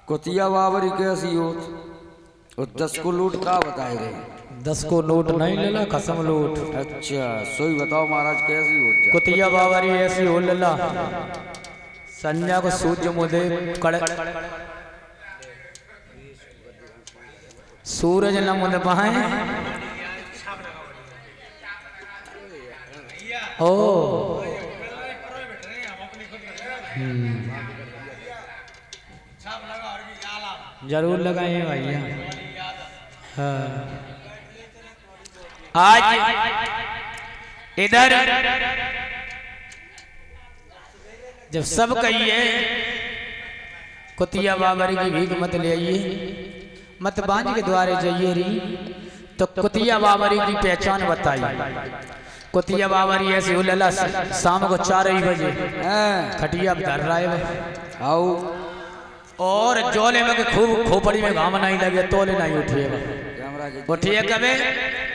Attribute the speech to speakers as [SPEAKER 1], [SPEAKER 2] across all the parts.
[SPEAKER 1] कुतिया बाबरी कैसी होत? और 10 को लूट का बताए गए?
[SPEAKER 2] 10 को नोट नहीं लेला, कसम लूट।
[SPEAKER 1] अच्छा सोई बताओ महाराज कैसी हो?
[SPEAKER 2] कुतिया बाबरी ऐसी हो लला, संज्ञा को सूर्य मुदे कड़ सूरज न मुद पाए। ओ जरूर लगाए भैया। हाँ। आज इधर जब सब कहिए कुतिया बाबरी की भीख मत ले आइए, मत बांझ के द्वारे जाइए री, तो कुतिया बाबरी की पहचान बताई। कुतिया बाबरी ऐसी हो लला, शाम को 4 बजे खटिया धर रहा है
[SPEAKER 1] आओ
[SPEAKER 2] और जोले में खूब खोपड़ी में घाम नहीं लगे, तोले नहीं उठिएगा। उठिए कभी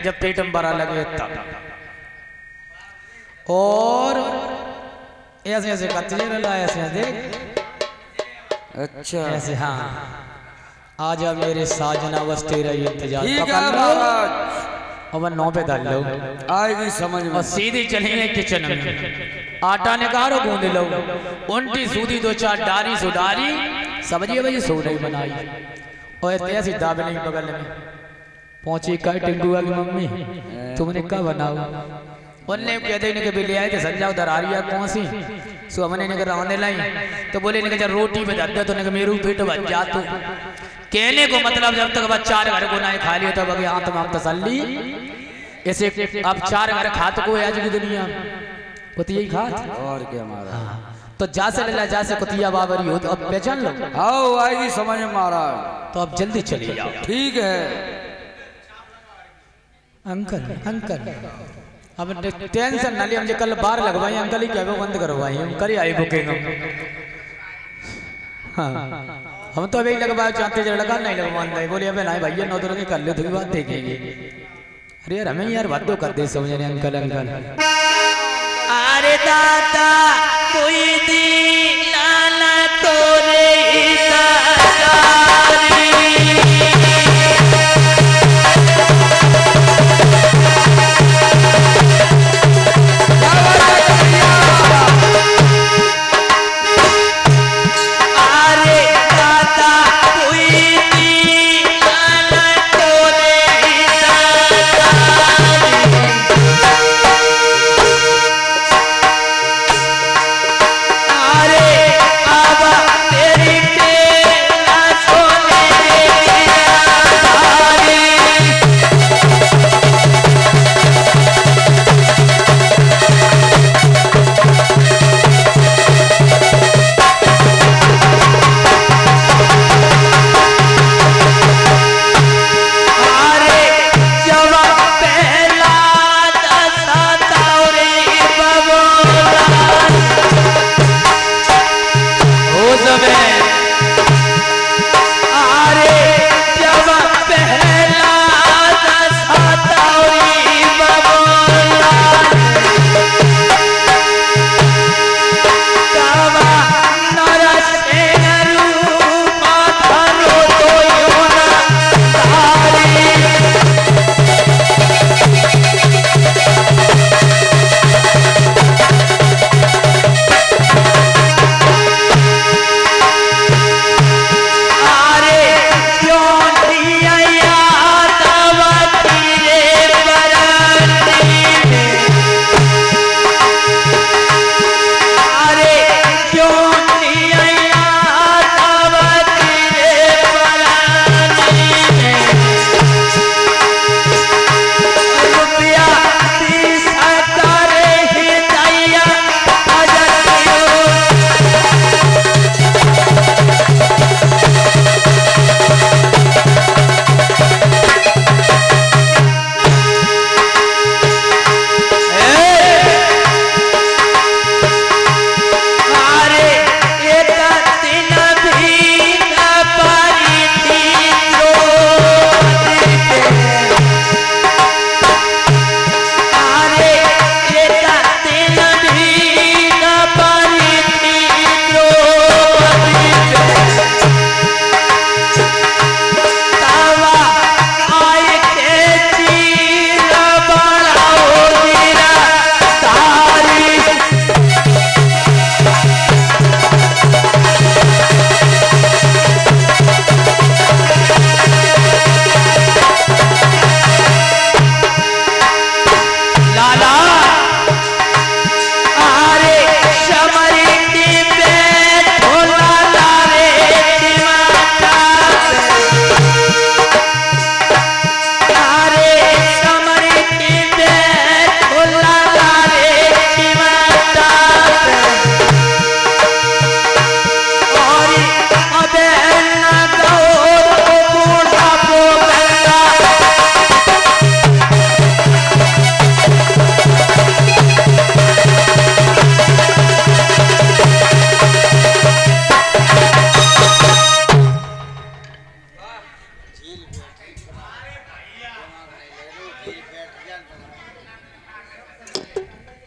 [SPEAKER 2] जब पेट में बड़ा लगे तब। और ऐसे ऐसे करते रहा, ऐसे देख।
[SPEAKER 1] अच्छा
[SPEAKER 2] ऐसे हाँ, आजा मेरे साजना बस तेरा ही इंतजार।
[SPEAKER 1] ठीक है महाराज,
[SPEAKER 2] अब 9 पे डाल लो,
[SPEAKER 1] आएगी समझ में।
[SPEAKER 2] और सीधी चलेंगे किचन में। आटा निकालो गूंद लो, उल्टी सूदी 2-4 डारी सुधारी, सब्जी भाई सो नहीं बनाई। और ऐसी दाबने की बगल में पहुंची का टिंगुआ की मम्मी, तुमने क्या बनाओ? उनने कहते कि बिल्ली आए थे संजा उधर आ रही है कौन सी? सो हमने ने रांधे लाई, तो बोले ने जब रोटी में दे तो ने मेरू पेट बच जा। तो कहने को मतलब जब तक बस 4 घर को ना खा लियो तब अगे आत्मा तसल्ली। ऐसे अब 4 घर खात को आज की दुनिया कुतिया ही खात
[SPEAKER 1] और क्या महाराज।
[SPEAKER 2] तो जा से लला जा से कुतिया बाबरी हो, तो अब पहचान लो।
[SPEAKER 1] आओ आएगी समझ में महाराज।
[SPEAKER 2] तो अब जल्दी चले जाओ।
[SPEAKER 1] ठीक है
[SPEAKER 2] अंकल अंकल, अब टेंशन ना लिए, हम कल बार लगवाई अंकल ही क्या बंद करवाई, हम कल ही आई बुकिंग। हाँ हम तो अभी लगवाए चाहते जब लगा नहीं लगवाना। बोले अबे नहीं भैया 9 दिन की कर लो, थोड़ी बात देखेंगे। अरे यार हमें यार बात तो कर दे समझ रहे अंकल अंकल। अरे दादा कोई दी नाना तोरे तेरी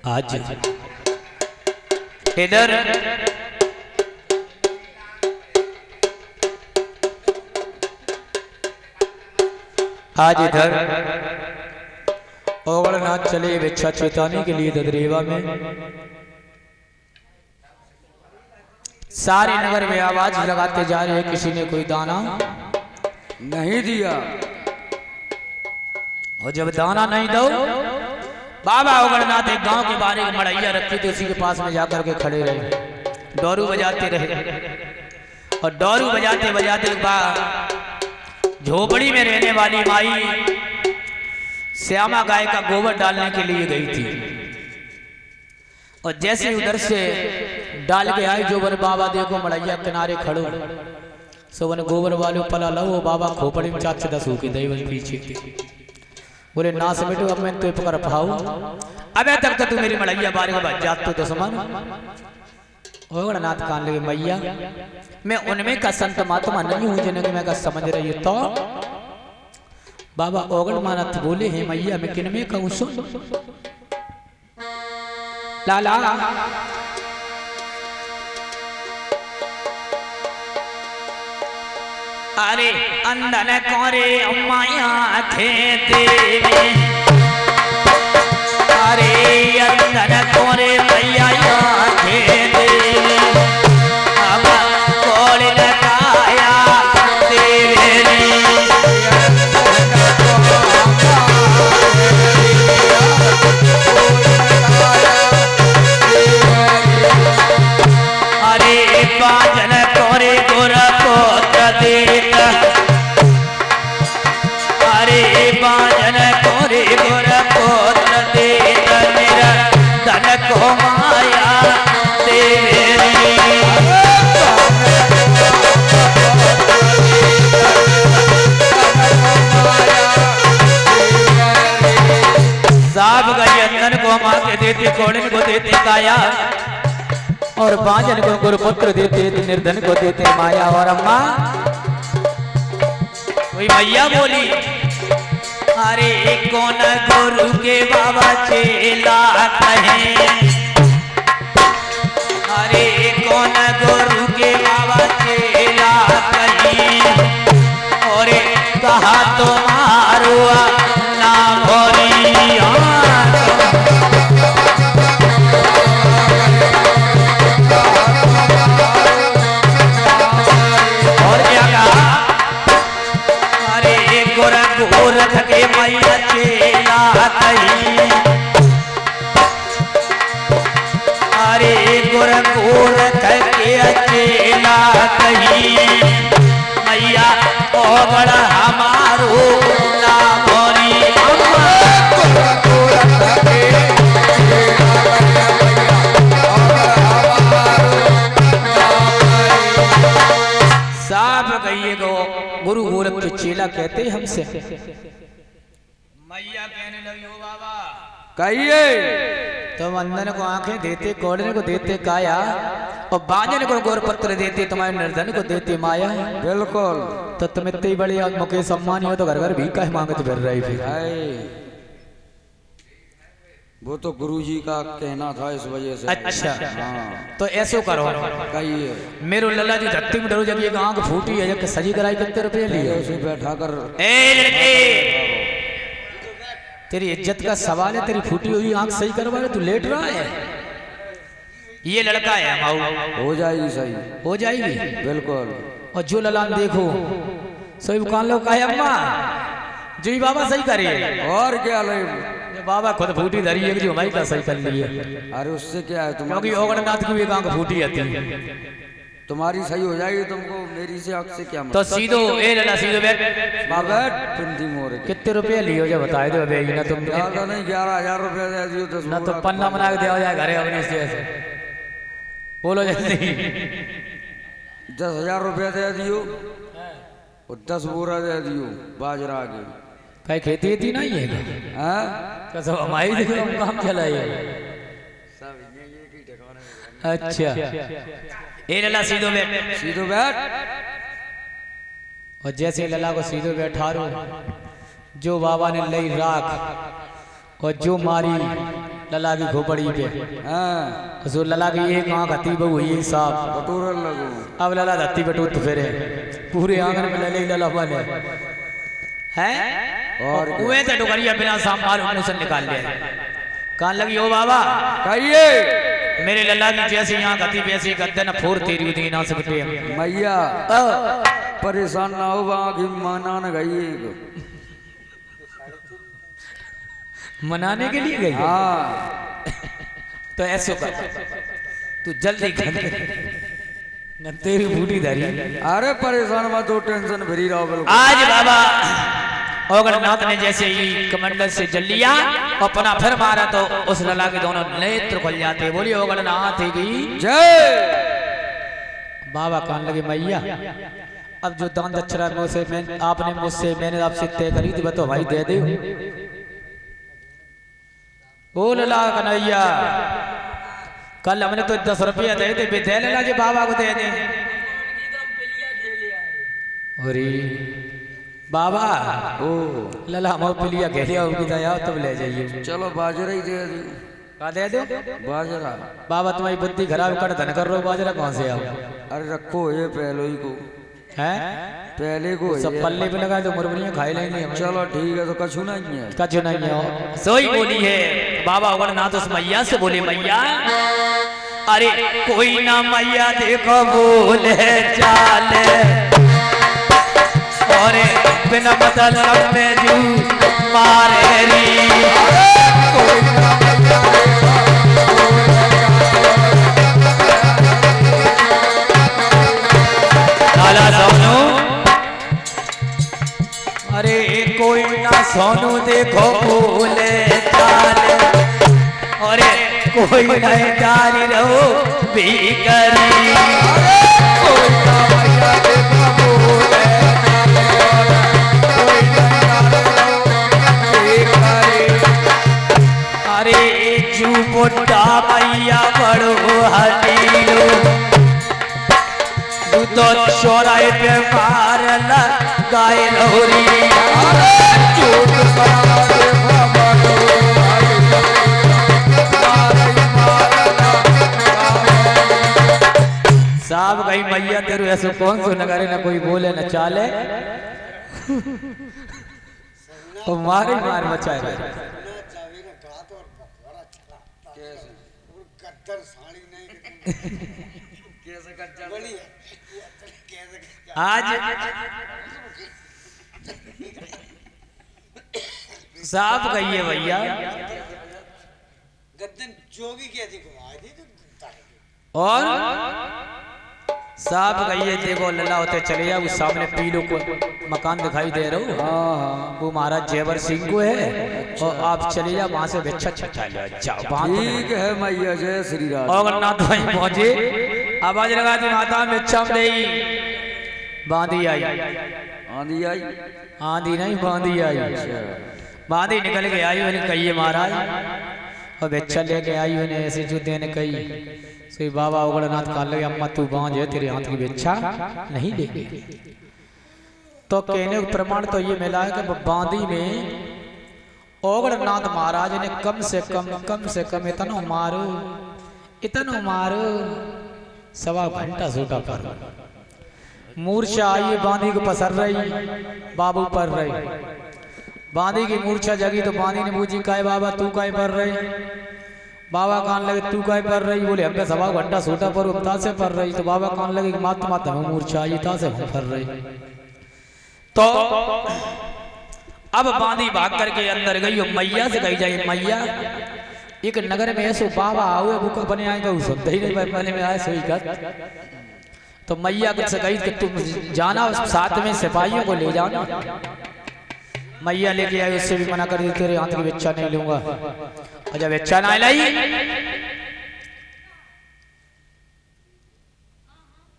[SPEAKER 2] आज इधर आज इधर ओगड़नाथ चले भिक्षा चेताने के लिए ददरेवा में। सारे नगर में आवाज लगाते जा रहे हैं, किसी ने कोई दाना
[SPEAKER 1] नहीं दिया।
[SPEAKER 2] और जब दाना नहीं दो, बाबा ओगड़नाथ एक गांव के बारे में मड़ैया रखी थी, उसी के पास में जाकर के खड़े रहे, डोरू बजाते रहे। और डोरू बजाते बजाते झोपड़ी में रहने वाली माई श्यामा गाय का गोबर डालने के लिए गई थी। और जैसे उधर से डाल के आई, जो बन बाबा देखो मड़ैया किनारे खड़ो, सो बन गोबर वाले पला लो, बाबा खोपड़ी में चाचे दस की दही बन पीछे बोले ना से बेटो, अब मैं तो पकड़ पाऊ, अबे तक तो तू मेरी मड़ैया बारे में बच जात तो दुश्मन। ओगड़नाथ कान लगे, मैया मैं उनमें का संत महात्मा नहीं हूं जिन्हें मैं का समझ रही तो। बाबा ओगड़नाथ बोले हैं, मैया मैं किन में कहूं सुन। लाला अरे अंदन कोरे अम्माया थे देवे, अरे अंदन कोरे मैया थे देवे, अब कोल लगाया देवे। अरे बाजन कोरे गोरा पोत्र देता, अरे बाजन कोरे गोरा पोत्र देता, मेरा धन को माया तेरे। साब गई अंदन को माँ के देते, कोड़िन को देते काया, और बाजन को गुरुपुत्र देते, निर्धन को देते माया। और अम्मा कोई मैया बोली, अरे कौन गुरु के बाबा चेला कहे, अरे कौन गुरु के बाबा चेला कहे, और कहा तुम्हारो नाम भोरी। और क्या कहा, अरे गोरख के मैया चेला कही, अरे गोरख के चेला कही, मैया ओगड़ हमारो नाम भोरी। साफ कहिए गो गुरु गोरख के चेला कहते हमसे। मैया कहने लगी, हो बाबा
[SPEAKER 1] कहिए।
[SPEAKER 2] तो अंदन को आंखें देते, कोड़ने को देते काया, और बाजन को गोरपत्र देते, तुम्हारे निर्धन को देते माया।
[SPEAKER 1] बिल्कुल।
[SPEAKER 2] तो तुम इतनी बड़ी मुकेश सम्मान हो तो घर घर भी कह मांगते फिर रही फिर।
[SPEAKER 1] वो तो गुरुजी का कहना था, इस वजह से।
[SPEAKER 2] अच्छा
[SPEAKER 1] हाँ।
[SPEAKER 2] तो ऐसो करो,
[SPEAKER 1] कहिए।
[SPEAKER 2] मेरो लल्ला जी धरती में डरो, जब ये आंख फूटी है, जब सजी कराई कितने रुपये लिए?
[SPEAKER 1] उसे बैठा कर।
[SPEAKER 2] ए लड़के, तेरी इज्जत का सवाल है, तेरी फूटी हुई आंख सही करवा ले, तू लेट रहा है। ये लड़का है माऊ,
[SPEAKER 1] हो जाएगी सही,
[SPEAKER 2] हो जाएगी
[SPEAKER 1] बिल्कुल।
[SPEAKER 2] और जो ललान देखो सही कान लो का है अम्मा, जो ही बाबा सही करे।
[SPEAKER 1] और क्या ले,
[SPEAKER 2] बाबा खुद फूटी धरी है, जो हमारी का सही कर ली है।
[SPEAKER 1] अरे उससे क्या है,
[SPEAKER 2] क्योंकि ओगड़नाथ की एक आंख फूटी आती है,
[SPEAKER 1] तुम्हारी सही हो जाएगी, तुमको मेरी से आंख से क्या
[SPEAKER 2] तो सीधो ए लला सीधो बैठ
[SPEAKER 1] बाबा पिंडी मोर।
[SPEAKER 2] कितने रुपए लियो जो बताए दो अबे, ना तुम
[SPEAKER 1] ज्यादा नहीं, 11,000 रुपए दे दियो। 10
[SPEAKER 2] ना तो पन्ना बना के दिया जाए घरे अपने से, ऐसे बोलो जल्दी।
[SPEAKER 1] 10,000 रुपया दे दियो और 10 बोरा दे दियो बाजरा के।
[SPEAKER 2] कहीं खेती थी नहीं है कसम हमारी देखो हम काम चलाए। अच्छा ए लला सीधो बैठ,
[SPEAKER 1] सीधो बैठ।
[SPEAKER 2] और जैसे लला को सीधो बैठा रो, जो बाबा ने लई राख और जो मारी लला की खोपड़ी पे
[SPEAKER 1] हाँ
[SPEAKER 2] सो लला की एक आँख हती बहु ये साफ
[SPEAKER 1] बटोरन लगो।
[SPEAKER 2] अब लला धत्ती बटूत फिरे पूरे आंगन में लले लला बने हैं
[SPEAKER 1] और
[SPEAKER 2] और कुएं से डुगरिया बिना सांभार मुंह से निकाल लिया कान लगी ओ बाबा
[SPEAKER 1] कहिए
[SPEAKER 2] मेरे लल्ला की जैसी आंख हती वैसी गद्दे न फोर तेरी उदी ना सकते
[SPEAKER 1] मैया परेशान ना हो आँख माना न गई
[SPEAKER 2] मनाने के लिए गई
[SPEAKER 1] हाँ
[SPEAKER 2] तो ऐसे कर तू जल्दी कर न तेरी बूढ़ी धरी
[SPEAKER 1] अरे परेशान मत हो टेंशन भरी रहो बिल्कुल।
[SPEAKER 2] आज बाबा ओगड़नाथ ने जैसे ही कमंडल से जल लिया अपना फिर मारा तो उस लला के दोनों नेत्र खुल जाते। बोलिए ओगड़नाथ की
[SPEAKER 1] जय।
[SPEAKER 2] बाबा कहने लगे मैया अब जो दान दक्षिणा मुझसे आपने मुझसे मैंने आपसे तय करी थी तो भाई दे दे। ओ लला कन्हैया कल हमने तो 10 रुपया दे थे दे लला जी बाबा को दे दे। अरे बाबा
[SPEAKER 1] ओ
[SPEAKER 2] लला हम पिलिया घेलिया होगी दया तब ले जाइए।
[SPEAKER 1] चलो बाजरा ही दे दी।
[SPEAKER 2] का दे दो
[SPEAKER 1] बाजरा।
[SPEAKER 2] बाबा तुम्हारी बुद्धि खराब कर धन कर रो बाजरा कहाँ से आओ।
[SPEAKER 1] अरे रखो ये पहले ही को
[SPEAKER 2] हैं
[SPEAKER 1] पहले को
[SPEAKER 2] सब पल्ले पे लगा तो मुरमुरियां खाई लेंगे हम।
[SPEAKER 1] चलो ठीक है तो कछु नहीं है
[SPEAKER 2] कछु नहीं है सोई बोली है बाबा ओगड़नाथ उस मैया से बोले मैया अरे कोई ना मैया देखो बोले चाले और बिना मतलब में जू मारे री लाला सोनू अरे कोई ना सोनू देखो बोले चाले और कोई नहीं जारी रहो भीकरी कोई ना मैया देखो बोले अरे जू बुड्ढा मैया बड़ो हटीलो तो चौराहे पे मार लगाए लोरी साहब भाई मैया तेरू ऐसे कौन सो नगारे ना कोई बोले न चाले तो मारे मार बचाए रहे आज साहब कहिए भैया
[SPEAKER 3] गद्दन जोगी के थी घुमाए थी
[SPEAKER 2] और साहब कहिए देखो लल्ला होते चले जाओ उस सामने पीलो को मकान दिखाई दे रहा हूँ। हाँ वो महाराज जेवर सिंह को है और आप चले जाओ वहां से भिक्षा छठा ले जाओ।
[SPEAKER 1] ठीक है मैया जय श्री राम।
[SPEAKER 2] ओगड़नाथ भाई पहुंचे आवाज लगा दी माता भिक्षा दे बांधी आई
[SPEAKER 1] आंधी आई
[SPEAKER 2] आंधी नहीं बांधी आई बांधी निकल के आई उन्हें कहिए महाराज और भिक्षा लेके आई उन्हें ऐसे जूते ने कही सही बाबा ओगड़नाथ काल लगे अम्मा तू बांझ है तेरे हाथ की भिक्षा नहीं लेगी। तो कहने का प्रमाण तो ये मिला है कि बांदी में ओगड़नाथ महाराज ने कम से कम इतना मारो सवा घंटा सूटा कर मूर्छा आई बांदी को पसर रही बाबू पर रही बांदी की मूर्छा जगी तो बांदी ने पूछी काय बाबा तू काय पर रही। बाबा कान लगे तू काय पर रही बोले हमें सवा घंटा सूटा पर उपता से पर रही तो बाबा कान लगे मात मात हमें मूर्छा आई था से हम पर रही। तो अब बांदी भाग करके अंदर गई और मैया से कही जाए मैया एक नगर में ऐसो बाबा आओ भूखा बने आएगा उस ही नहीं पहले में आए सोई कर तो मैया से कही कि तुम जाना साथ में सिपाहियों को ले जाना। मैया लेके आई उससे भी मना कर दी तेरे हाथ की भिक्षा नहीं लूंगा और जब भिक्षा ना लाई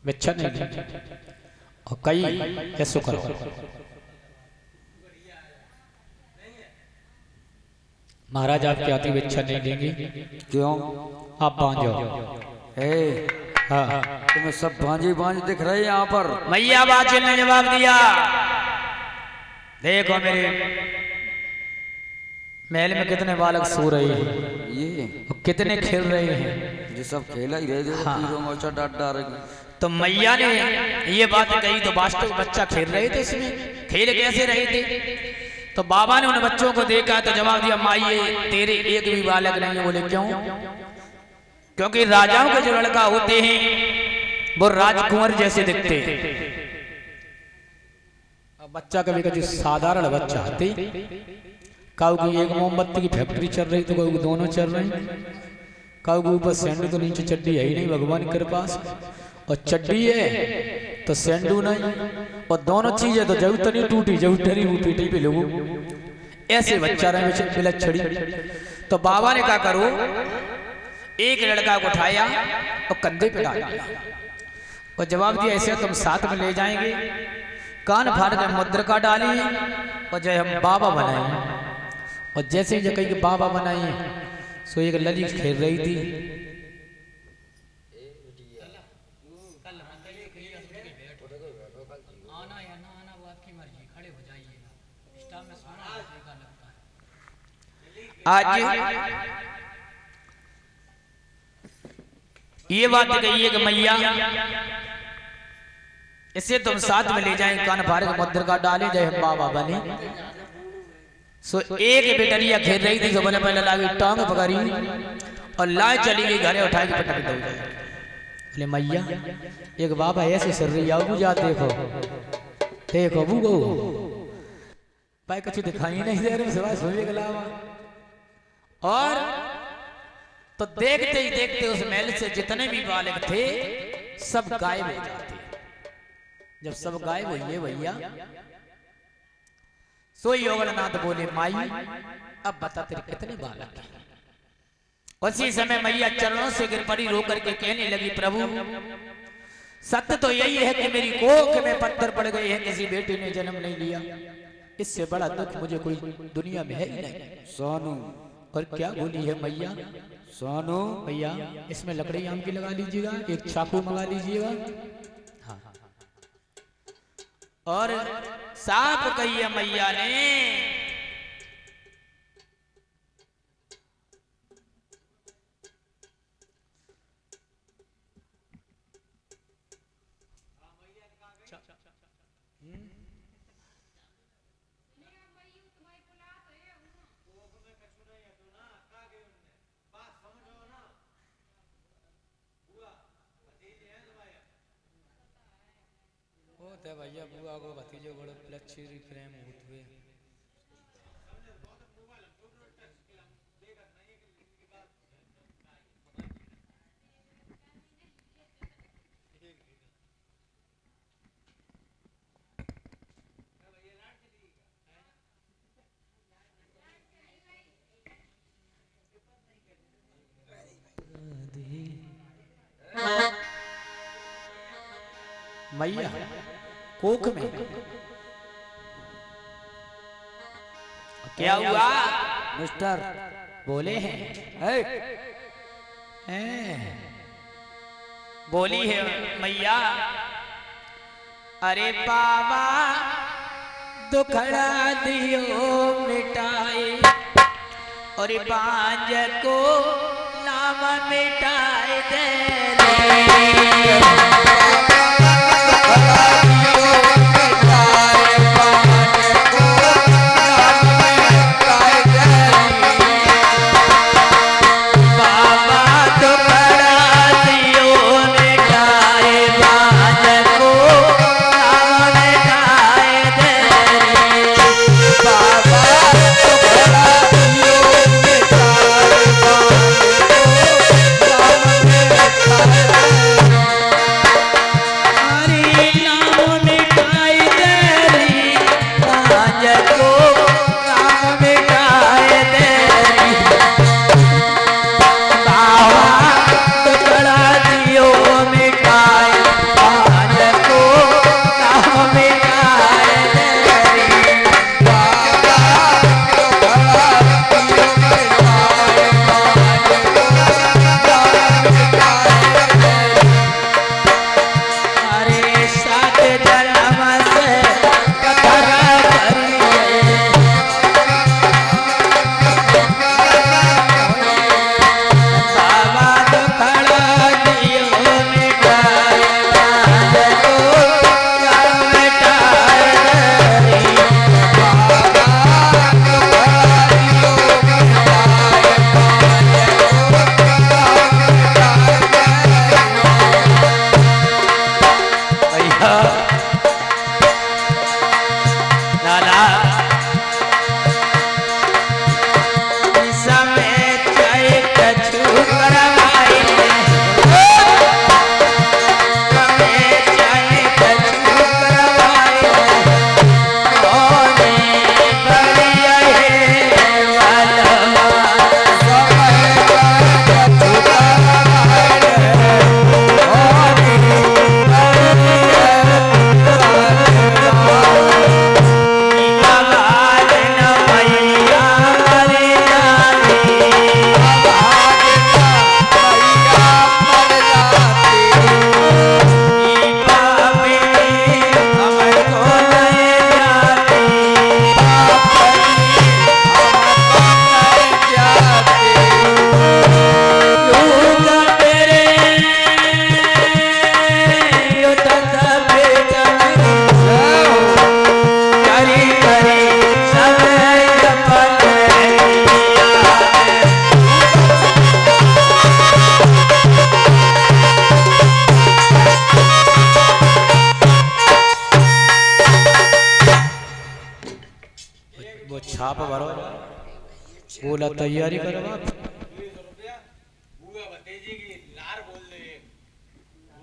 [SPEAKER 2] भिक्षा नहीं ली और कई ऐसो करो महाराज आपके हाथ की भिक्षा नहीं देंगी
[SPEAKER 1] क्यों
[SPEAKER 2] आप बांध जाओ।
[SPEAKER 1] हाँ तुम्हें सब भांजी दिख रहे हैं यहाँ पर।
[SPEAKER 2] मैया बादशाह ने जवाब दिया देखो मेरे महल में कितने बालक सो रहे हैं
[SPEAKER 1] ये
[SPEAKER 2] और कितने खेल रहे हैं।
[SPEAKER 1] जो सब खेला ही रहे थे,
[SPEAKER 2] हाँ।
[SPEAKER 1] तीरों मोर्चा डाट डालेंगे।
[SPEAKER 2] तो मैया ने ये बात कही तो वास्तव बच्चा खेल रहे थे, इसमें खेल कैसे रहे थे। तो बाबा ने उन बच्चों को देखा तो जवाब दिया, माई ये तेरे एक भी बालक नहीं है। बोले क्यों? क्योंकि राजाओं के जो लड़का होते हैं वो राजकुंवर जैसे दिखते हैं। अब बच्चा कभी कभी साधारण बच्चा आते काऊ की एक मोमबत्ती की फैक्ट्री चल रही तो काऊ की दोनों चल रही, काऊ के ऊपर सैंडू तो नीचे चड्डी है ही नहीं भगवान के पास, और चड्डी है तो सैंडू नहीं, और दोनों चीजें तो जब तनी टूटी जब टरी वो पीटी पे लोगों ऐसे बच्चा रहे बिलक छड़ी। तो बाबा ने क्या करो, एक लड़का को उठाया और कंधे पे डाल दिया और जवाब दिया ऐसे तुम साथ में ले जाएंगे, कान फाड़ के मुद्रिका डाली और जय हम बाबा बनाए। और जैसे ही कहीं के बाबा बनाए सो एक लली खेल रही थी। आज ये बात कही है कि मैया इसे तुम साथ में ले जाएं, कान फाड़ के मुद्रिका डाले जय हम बाबा बने। सो एक बेटरिया खेल रही थी, तो बोले पहले लागी टांग पकड़ी और लाए चली गई घरे उठा के पटक दो। बोले मैया एक बाबा ऐसे सर रही आओ जा देखो देखो बू गो भाई कुछ दिखाई नहीं दे रहे सिवाय सोए के अलावा। और तो देखते ही देखते उस महल से जितने भी बालक थे सब गायब हो जाते। जब सब गायब हुए भैया सो योगनाथ बोले माई अब बता तेरे कितने बालक हैं। उसी समय मैया चरणों से गिर पड़ी, रो करके कहने लगी प्रभु सत्य तो यही है कि मेरी कोख में पत्थर पड़ गए हैं, किसी बेटे ने जन्म नहीं लिया, इससे बड़ा दुख मुझे कोई दुनिया में है ही नहीं।
[SPEAKER 1] सोनू
[SPEAKER 2] और क्या बोली है मैया?
[SPEAKER 1] सोनू
[SPEAKER 2] भैया इसमें लकड़ी आम की लगा लीजिएगा, एक चाकू मंगा लीजिएगा। हाँ और साफ कही है मैया ने भैया बुआ को भतीजे बड़े लक्ष्मी प्रेम हुए। मैया कोख में क्या हुआ
[SPEAKER 1] मिस्टर
[SPEAKER 2] बोले हैं बोली है मैया अरे बाबा दुखड़ा दियो मिटाए और बांझ को नाम मिटाए दे नाम वो छाप भरो बोला तैयारी करो आप
[SPEAKER 3] बुआ भतीजी की लार बोल दे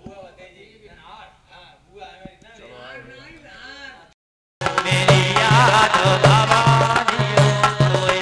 [SPEAKER 3] बुआ भतीजी की नार हां बुआ हमारी ना
[SPEAKER 2] मेरी याद भवानी कोई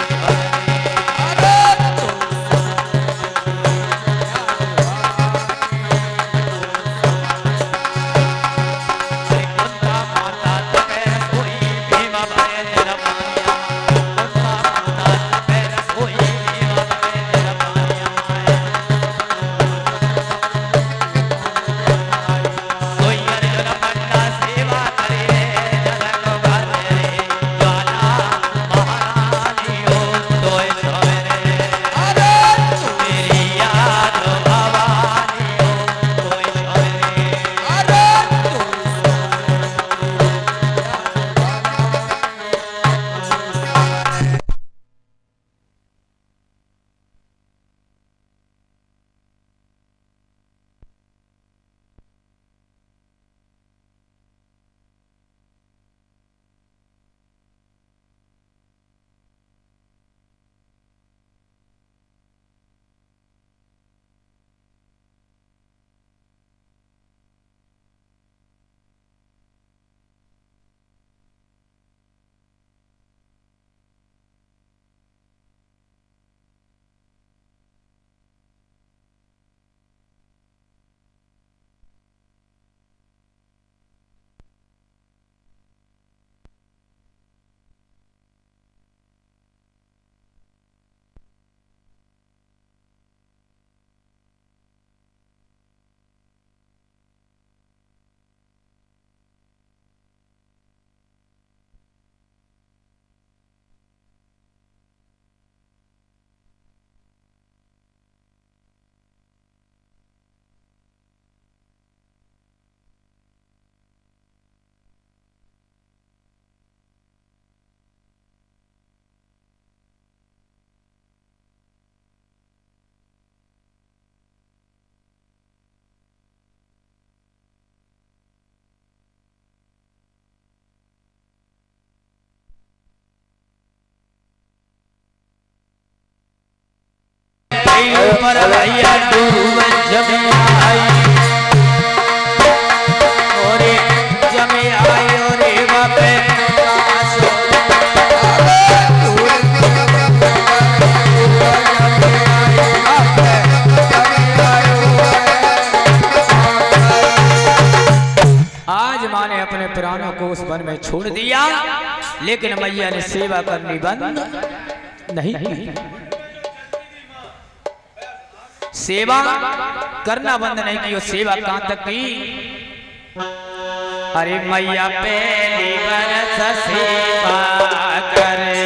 [SPEAKER 2] पर भैया डूब जमे आई और जमे आई और बापे आज माँ ने अपने प्राणों को उस वन में छोड़ दिया लेकिन मैया ने सेवा करनी बंद नहीं सेवा करना बंद नहीं की सेवा कहां तक की अरे मैया पहली बरस सेवा करे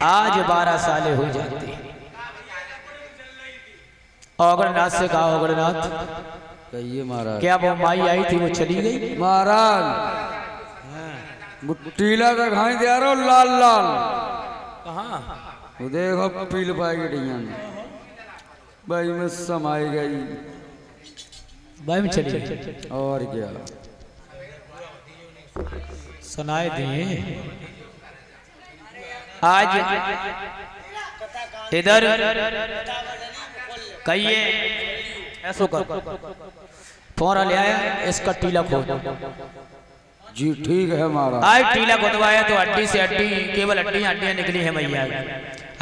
[SPEAKER 2] आज 12 साल हो जाते। औगड़नाथ से कहा, औगड़नाथ
[SPEAKER 1] कहिए महाराज।
[SPEAKER 2] क्या वो माई आई थी वो चली गई?
[SPEAKER 1] महाराज टीला दिखाई दे रहा लाल लाल।
[SPEAKER 2] कहाँ?
[SPEAKER 1] वो देखो पील पाएगी डियान भाई में समाई गई।
[SPEAKER 2] भाई में चली गई
[SPEAKER 1] और क्या
[SPEAKER 2] सुनाए दिए। आज इधर कहिए ऐसो कर फोन ले आया, इसका टीला खोद।
[SPEAKER 1] जी ठीक है महाराज।
[SPEAKER 2] आज टीला खोदवाया तो हड्डी से हड्डी, केवल हड्डियां हड्डियां निकली है मैया।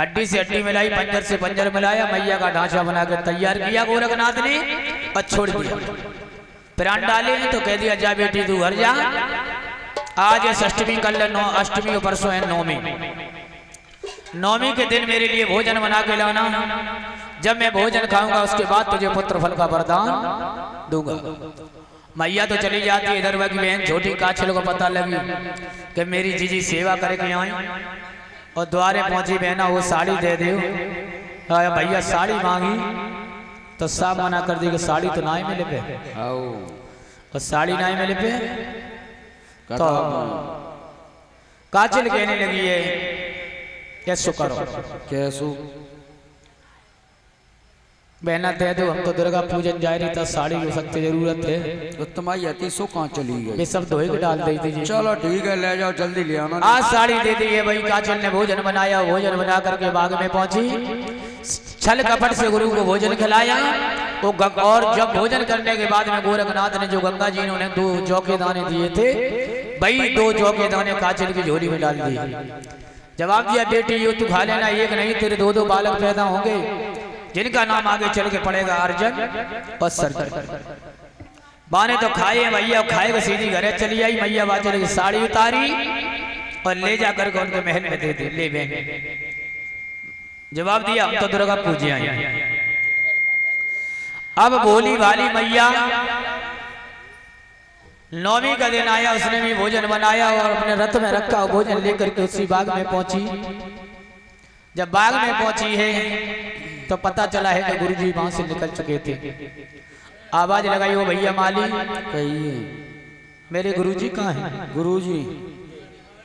[SPEAKER 2] हड्डी से हड्डी मिलाई, पंजर से पंजर मिलाया, मैया का ढांचा बना कर तैयार किया गोरखनाथ ने और छोड़ दिया। प्राण डाले तो कह दिया जा बेटी तू घर जा। आज है अष्टमी, कल अष्टमी और परसों है नौमी। नौमी के दिन मेरे लिए भोजन बना के लाना। जब मैं भोजन खाऊंगा उसके बाद तुझे पुत्र फल का वरदान दूंगा। मैया तो चली जाती है। इधर की बहन छोटी काछल को पता लगी कि मेरी जीजी सेवा करके आई और द्वारे पहुंची। बहना वो साड़ी दे दो। भैया साड़ी मांगी तो साहब मना कर दी कि साड़ी तो ना ही मिले पे, और साड़ी ना ही मिले पे तो काछल कहने लगी है कैसो करो।
[SPEAKER 1] कैसो
[SPEAKER 2] बहना दे दो, हम तो दुर्गा पूजन जा रही था, साड़ी की सख्त जरूरत है।
[SPEAKER 1] तो तुम्हारी अति सो कहाँ चली गई?
[SPEAKER 2] ये सब धोए के डाल दी थी।
[SPEAKER 1] चलो ठीक है ले जाओ जल्दी ले आना।
[SPEAKER 2] आज साड़ी दे दी है भाई। काछल ने भोजन बनाया, भोजन बना करके बाग में पहुंची। छल कपट से गुरु को भोजन खिलाया। वो और जब भोजन करने के बाद में गोरखनाथ ने जो गंगा जी ने उन्हें 2 जौ के दाने दिए थे, भाई 2 जौ के दाने काछल की झोली में डाल दिए। जवाब दिया बेटी ये तू खा लेना, एक नहीं तेरे 2 बालक पैदा होंगे जिनका नाम आगे चल के पड़ेगा अर्जुन और सर्जन। बाने तो खाए मैया, खाए को सीधी घरे चली आई। मैया बाजरे की साड़ी उतारी और ले जाकर के उनके महल में दे दी। ले बहन जवाब दिया हम तो दुर्गा पूजे आई। अब बोली वाली मैया नौमी का दिन आया, उसने भी भोजन बनाया और अपने रथ में रखा और भोजन लेकर के उसी बाग में पहुंची। जब बाग में पहुंची है तो पता चला है कि गुरुजी वहां से निकल चुके थे। आवाज लगाई वो भैया माली
[SPEAKER 1] कहिए
[SPEAKER 2] मेरे गुरुजी कहाँ हैं?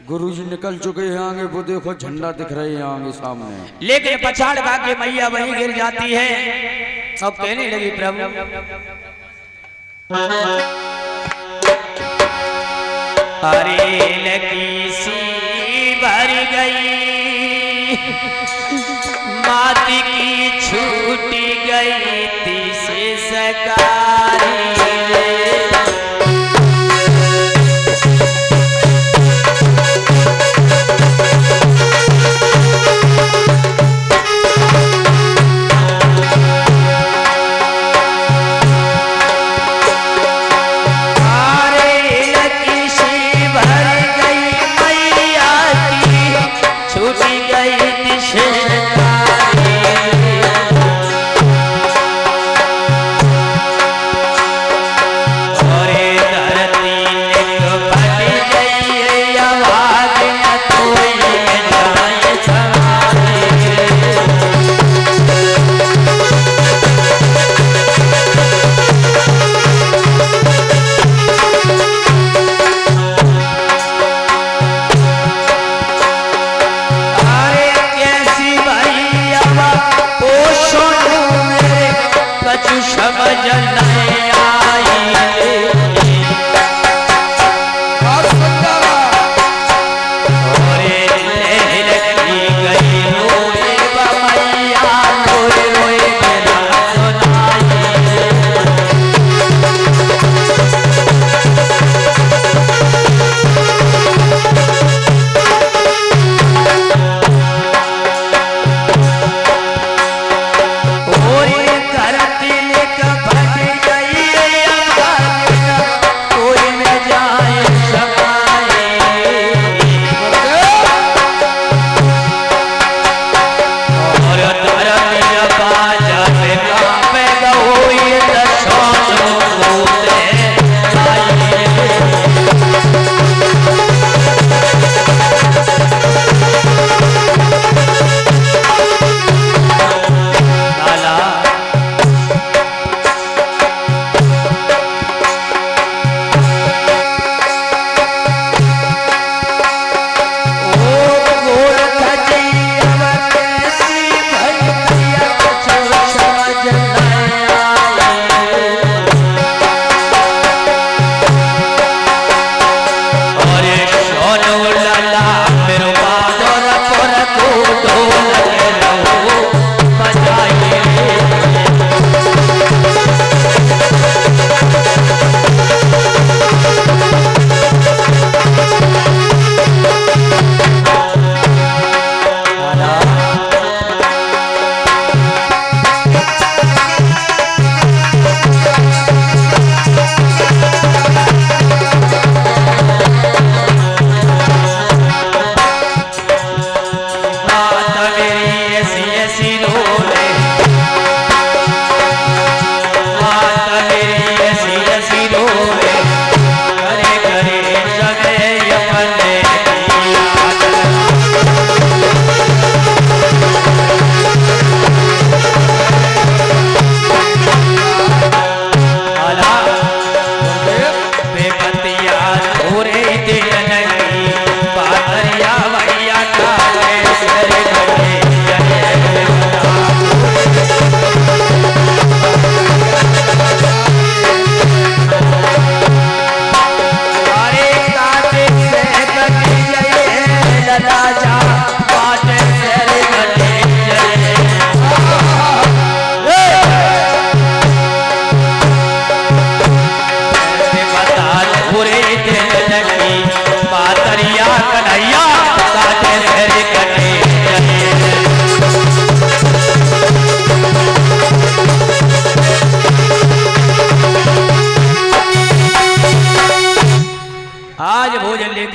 [SPEAKER 1] गुरुजी निकल चुके हैं आगे। वो देखो झंडा दिख रहे हैं आगे सामने।
[SPEAKER 2] लेकिन पछाड़ खा के मैया वहीं गिर जाती है। अब कहने लगी प्रभु अरे लगी सी भर गई, मात की छूटी गई थी से सकारी।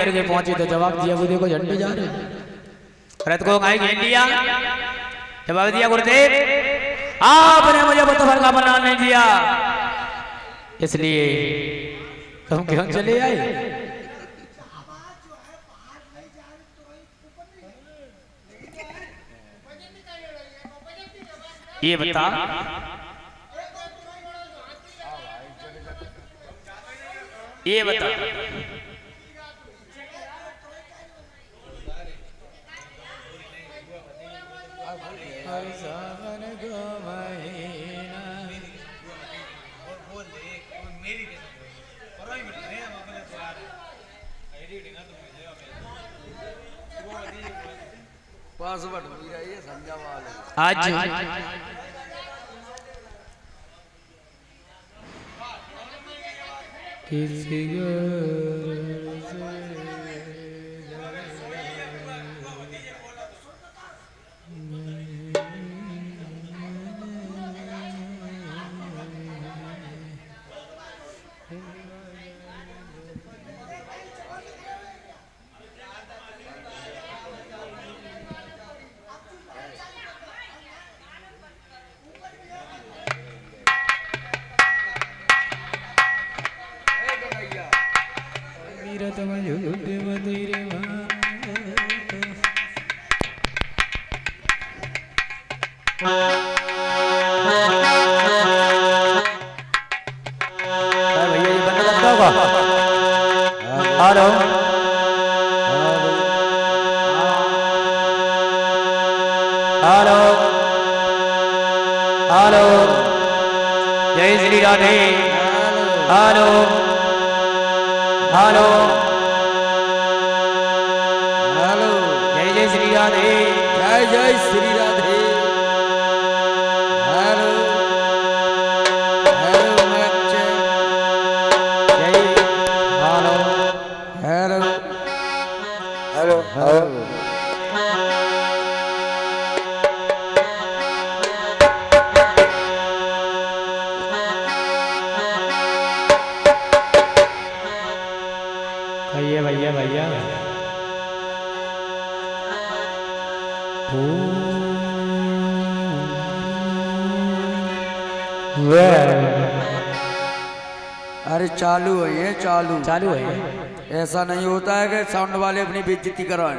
[SPEAKER 2] गिर के पहुंची तो जवाब दिया, वो देखो झंडे जा रहे। रथ को गाय घेर लिया, जवाब दिया गुरुदेव आपने मुझे बुतफर का बना नहीं दिया, इसलिए तुम क्यों चले आए? ये बता, ये बता,
[SPEAKER 1] पासवर्ड मेरा ये समझा वाले
[SPEAKER 2] आज किसी हेलो हेलो हेलो जय Shri Radhe hello hello
[SPEAKER 1] hello
[SPEAKER 2] जय जय श्री राधे
[SPEAKER 1] जय श्री राधे हेलो हेलो बच्चे
[SPEAKER 2] जय हेलो
[SPEAKER 1] हेलो हेलो हेलो
[SPEAKER 2] भैया भैया भैया
[SPEAKER 1] अरे चालू है ये चालू
[SPEAKER 2] चालू है।
[SPEAKER 1] ऐसा नहीं होता है कि साउंड वाले अपनी बेइज्जती कराएं।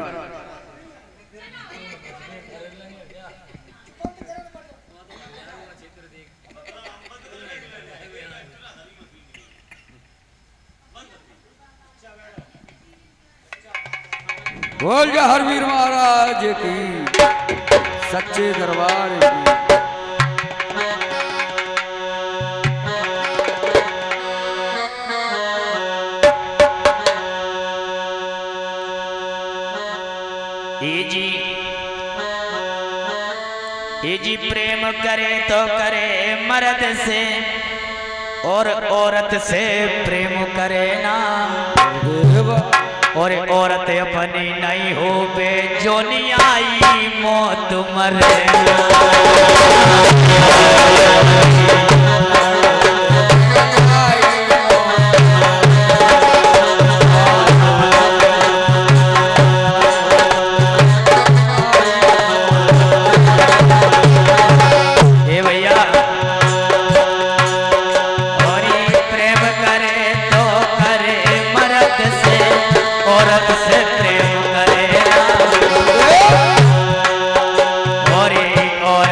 [SPEAKER 1] बोल जा हरवीर महाराज की सच्चे दरबार की।
[SPEAKER 2] ये जी प्रेम करे तो करे मर्द से और औरत से प्रेम करे ना, और औरत अपनी नहीं हो बे जो नहीं आई मौत मरे और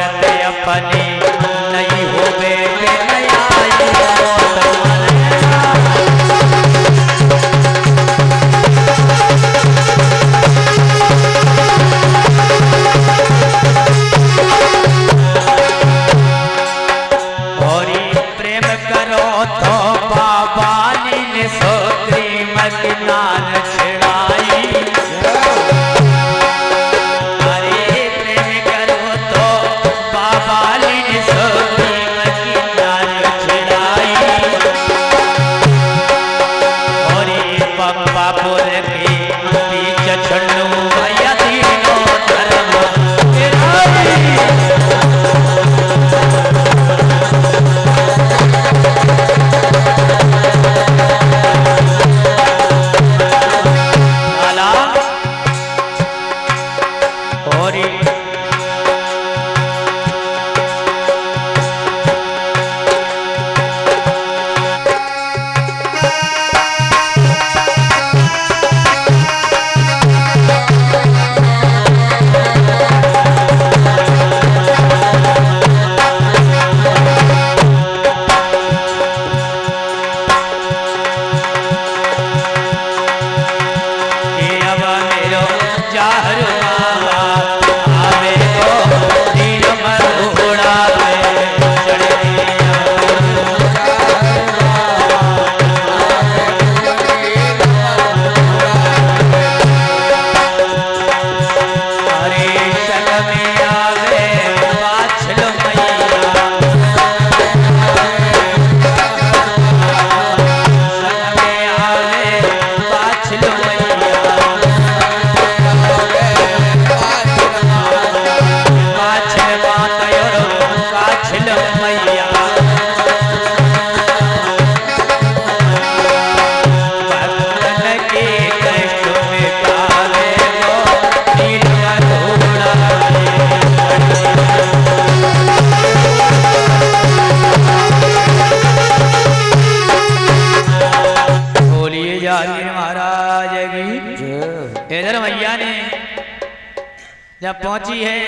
[SPEAKER 2] जब पहुंची है,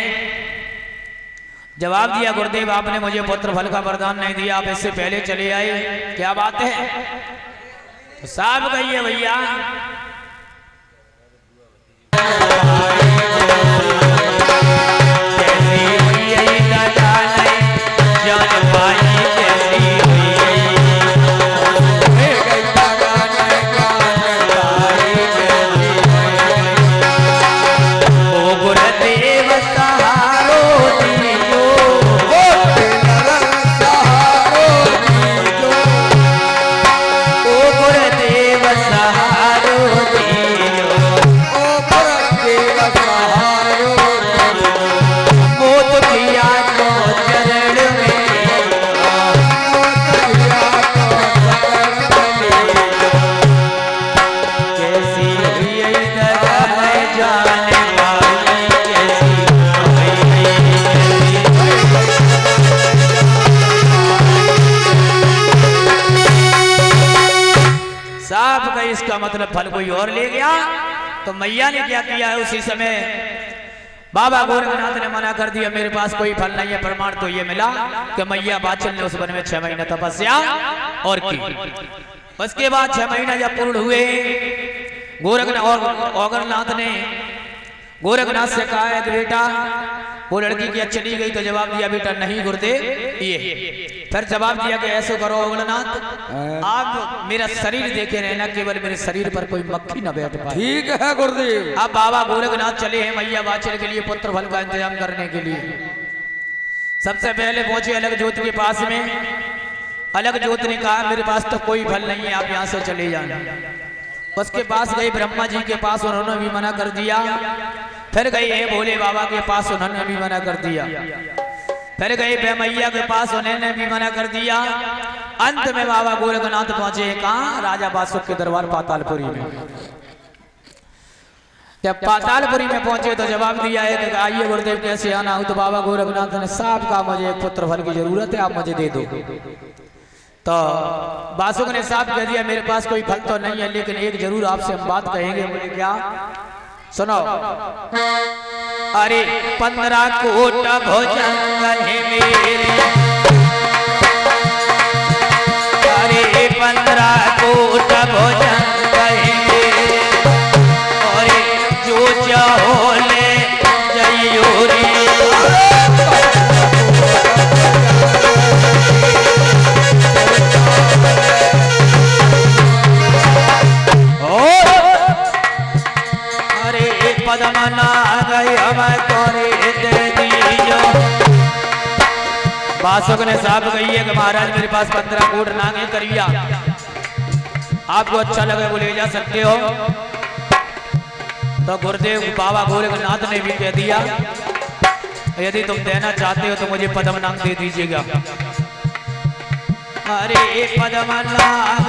[SPEAKER 2] जवाब दिया गुरुदेव आपने मुझे पुत्र फल का वरदान नहीं दिया, आप इससे पहले चले आए, क्या बात है? तो साहब कहिए भैया इसका मतलब फल कोई और ले गया। तो मैया ने क्या किया है, उसी समय बाबा गोरखनाथ ने मना कर दिया, मेरे पास कोई फल नहीं है। प्रमाण तो ये मिला कि मैया बाचल ने उस वन में 6 महीने तपस्या और की। उसके बाद 6 महीना जब पूर्ण हुए, गोरखनाथ ने गोरखनाथ से कहा है कि बेटा वो लड़की क्या चली गई? तो जवाब दिया बेटा नहीं गुरुदेव ये। फिर जवाब दिया कि ऐसा करो गोरखनाथ, आप मेरा शरीर देखे रहना, केवल मेरे शरीर पर कोई मक्खी न बैठ पाए।
[SPEAKER 1] ठीक है गुरुदेव।
[SPEAKER 2] अब बाबा गोरखनाथ चले हैं मैया बाचल के लिए पुत्र फल का इंतजाम करने के लिए। सबसे पहले पहुंचे अलग ज्योत के पास में। अलग ज्योत ने कहा मेरे पास तो कोई फल नहीं है, आप यहाँ से चले जाना। उसके पास गए ब्रह्मा जी के पास, उन्होंने भी मना कर दिया। फिर गए हैं भोले बाबा के पास, उन्होंने भी मना कर दिया। फिर गए मैया के पास, उन्होंने भी मना कर दिया। अंत में बाबा गोरखनाथ पहुंचे कहाँ? राजा बासुक के दरबार पातालपुरी में। जब पातालपुरी में पहुंचे तो जवाब दिया है कि आइए गुरुदेव कैसे आना हो? तो बाबा गोरखनाथ ने साहब का मुझे एक पुत्र फल की जरूरत है, आप मुझे दे दो। तो बासुक ने साहब कह दिया मेरे पास कोई फल तो नहीं है, लेकिन एक जरूर आपसे हम बात कहेंगे। बोले क्या? सुनो। अरे 15 कोट भोजन कहे मेरे, अरे 15 कोट भोजन कहे मेरे, और जो चाहो ले जइयो रे। बासुक ने साहब कही है कि महाराज मेरे पास 15 कोट नांगे करिया, आपको अच्छा लगे वो ले जा सकते हो। तो गुरुदेव बाबा गोरखनाथ ने भी कह दिया यदि तुम देना चाहते हो तो मुझे पद्म नांग दे दीजिएगा। अरे पद्म नांग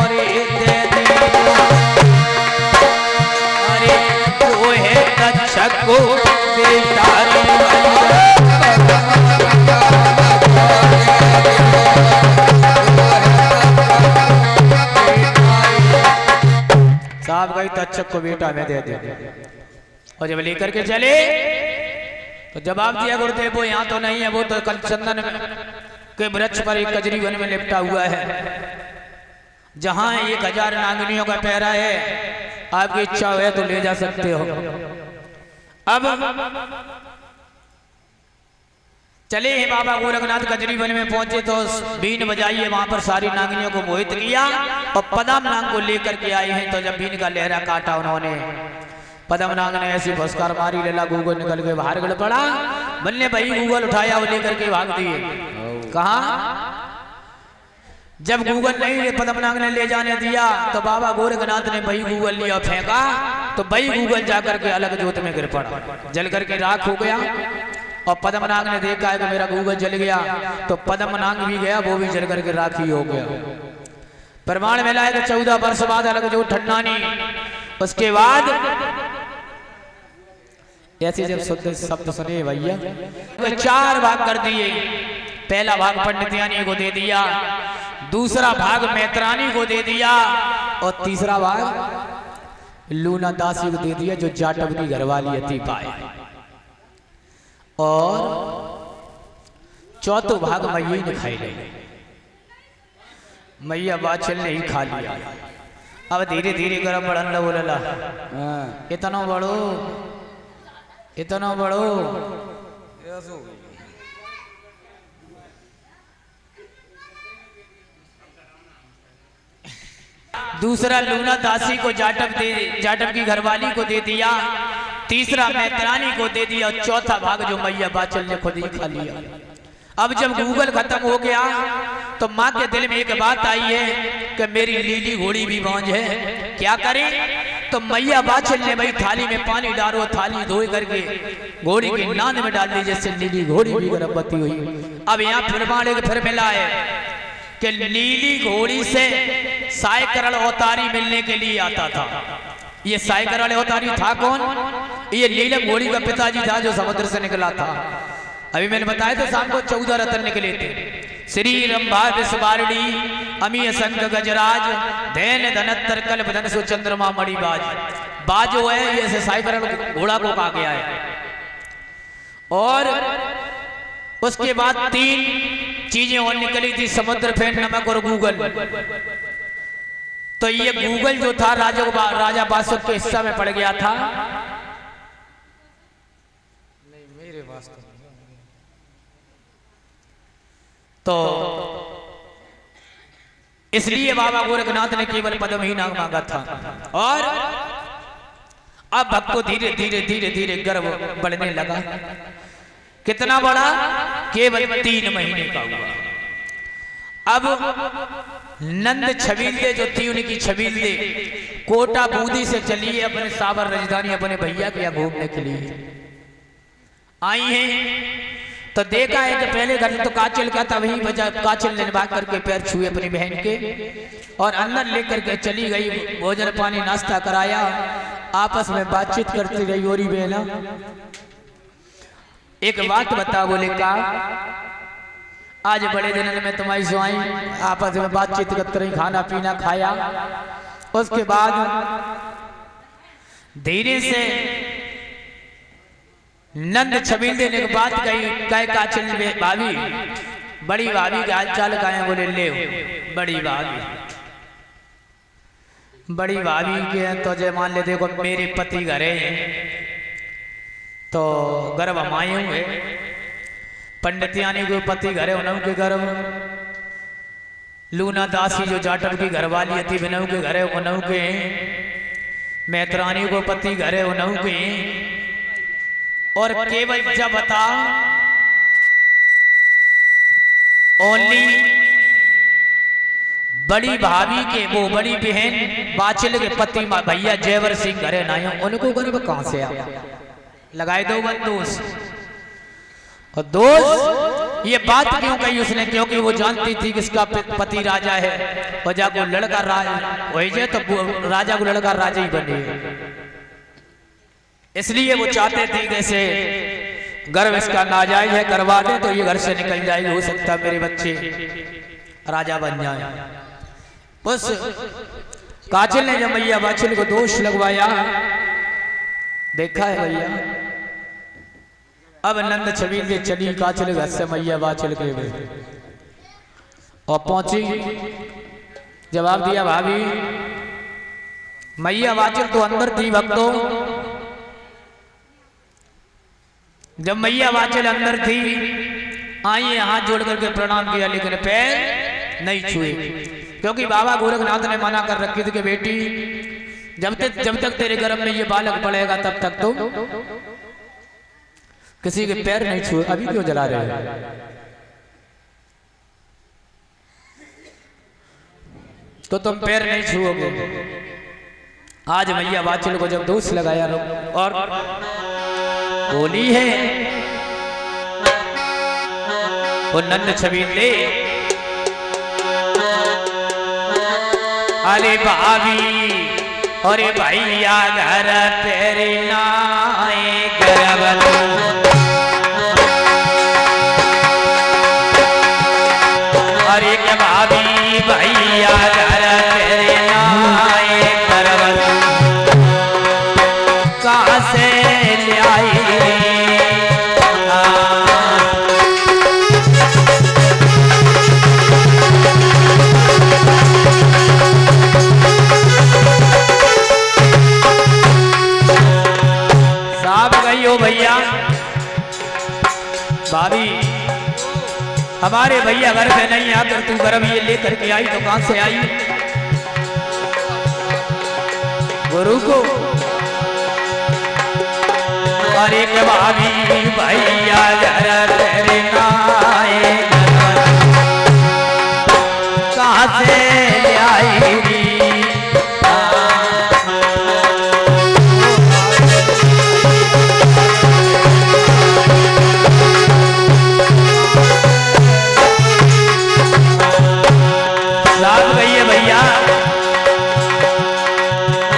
[SPEAKER 2] दे दीजिए, अरे वो है तक्षक को बेटा साहब गई तक्षक को बेटा में दे दे। और जब लेकर के चले तो जवाब दिया गुरुदेव वो यहाँ तो नहीं है, वो तो कल चंदन के वृक्ष पर एक कजरी वन में लिपटा हुआ है, जहां 1000 नागिनियों का पहरा है। आपकी इच्छा है तो ले जा सकते हो। अब चले हैं बाबा गोरखनाथ कजरी वन में पहुंचे तो बीन बजाइए, वहां पर सारी नागिनियों को मोहित किया और पद्म नाग को लेकर के आए हैं। तो जब बीन का लहरा काटा उन्होंने, पद्म नाग ने ऐसी फुसकार मारी, लेला गूगल निकल के बाहर गड़ पड़ा। बल्ले भाई गूगल उठाया और लेकर के भाग दिए। कहा? जब गूगल नहीं पद्म नाग ने ले जाने दिया तो बाबा गोरखनाथ ने भाई गूगल लिया फेंका, तो भाई गूगल जाकर के अलग ज्योत में गिर पड़ा, जल करके राख हो गया। और पद्मनाग ने देखा है कि मेरा गूगल जल गया, तो पद्मनाग भी गया, वो भी जल करके राखी हो गया। प्रमाण मिला है कि 14 वर्ष बाद अलग जो ठंडानी, उसके बाद ऐसे जब शुद्ध शब्द सुने भैया तो 4 भाग कर दिए। पहला भाग पंडित यानी को दे दिया, दूसरा भाग मैत्रानी को दे दिया, और तीसरा भाग लूना दासी को दे दिया, जो जाटवनी घरवाली अति पाए। और चौथो भाग मैया ने खाई ली। मैया बाछल ने ही खा लिया। अब धीरे धीरे गरम बढ़न लगो लला।
[SPEAKER 1] हाँ,
[SPEAKER 2] इतना बड़ो, इतना बड़ो। दूसरा लूना दासी को जाटव की घरवाली को दे दिया, तीसरा मैत्रानी को दे दिया, और चौथा भाग जो मैया बाचल ने खुद ही खा लिया। अब जब गूगल खत्म हो गया तो माँ के दिल में एक बात आई है कि मेरी लीली घोड़ी भी मौज है, क्या करें? तो मैया बाचल ने भाई थाली में पानी डालो, थाली धोए करके घोड़ी की नाद में डाल दी, जिससे नीली घोड़ी भी गर्भवती हुई। अब यहाँ फिर मिला है कि नीली घोड़ी से सायकरण अवतारी मिलने के लिए आता था। ये सायकरण अवतारी था कौन? ये नीलम घोड़ी का पिताजी था जो समुद्र से निकला था। अभी मैंने बताया था शाम को 14 रत्न निकले थे। श्री रंभा विश्वारिणी अमीय संग गजराज धैन धनत्तर कल्प धन सो चंद्रमा मणिबाज। बाज जो है ये सायकरण घोड़ा को कहा गया है। और उसके बाद 3 चीजें और निकली थी, समुद्र फेन नमक और गूगल। तो ये गूगल जो था राजा बासुक के हिस्सा में पड़ गया था। नहीं मेरे वास्ते तो इसलिए बाबा गोरखनाथ ने केवल पद्म ही नाम मांगा था। और अब भक्त को धीरे धीरे धीरे धीरे गर्व बढ़ने लगा। कितना बड़ा? केवल 3 महीने का हुआ। अब नंद छबीले जो थी उनकी छबीले कोटा बूंदी से चली अपने साबर राजधानी अपने भैया के यहाँ घूमने के लिए आई हैं। तो देखा है कि पहले घर तो काचल क्या था, वही वजह काचल ने भाग करके पैर छुए अपनी बहन के और अंदर लेकर के चली गई। भोजन पानी नाश्ता कराया, आपस में बातचीत करती रही। ओरी बहना एक बात बता, बोले का आज बड़े दिन में तुम्हारी सुहाई आपस में बातचीत करते रही, खाना पीना खाया। उसके बाद धीरे से नंद छबीले ने एक बात कही, कह काचल भाभी, बड़ी भाभी के हाल चाल का है? बोले ले बड़ी भाभी, बड़ी भाभी के तो जय मान ले, देखो मेरे पति घरे तो गर्भ माए हुए पंडित यानी को पति घरे उनके गर्भ। लूना दासी जो जाटव की घरवाली थी बिनऊ के घरे उनऊ के, मैत्रानी को पति घरे उनऊ के। और केवल जब बता ओनली बड़ी भाभी के वो बड़ी बहन बाचल के पति भैया जयवर सिंह घरे ना आए, उनको गर्भ कहां से आया? लगाए दो बंदोस। और दोस्त ये बात क्यों कही उसने? क्योंकि वो जानती थी कि इसका पति राजा है और जाको लड़का राजा वही जे तो राजा को लड़का राजा ही बने, इसलिए वो चाहते थे जैसे गर्भ इसका नाजायज है करवा दे तो ये घर से निकल जाएगी, हो सकता मेरे बच्चे राजा बन जाए। बस काचल ने जब मैया बाचल को दोष लगवाया, देखा है भैया। अब नंद छबील के चली काचल घर से मैया बाचल के और पहुंची, जवाब दिया भाभी। मैया बाचल तो अंदर थी भक्तों। जब मैया बाचल अंदर थी आई, हाथ जोड़ करके प्रणाम किया, लेकिन पैर नहीं छुए, क्योंकि बाबा गोरखनाथ ने मना कर रखी थी कि बेटी जब तक तेरे गर्भ में ये बालक पड़ेगा तब तक तो किसी के पैर नहीं छुए। अभी क्यों जला रहे हो? तो तुम पैर नहीं छुओगे। आज मैया बाचल को जब दोष लगाया और बोली है वो नंद छबीले, अरे भाभी अरे भैया घर तेरे नाए गर्भ, अरे क्या भाभी भैया घर तेरे नाए गर्भ, कहाँ से ले आई भाभी हमारे भैया घर पे नहीं आकर तू गरम ये लेकर के आई तो कहां से आई? गुरु को अरे के भाभी भैया घर तेरे नाए कहां से ले आई?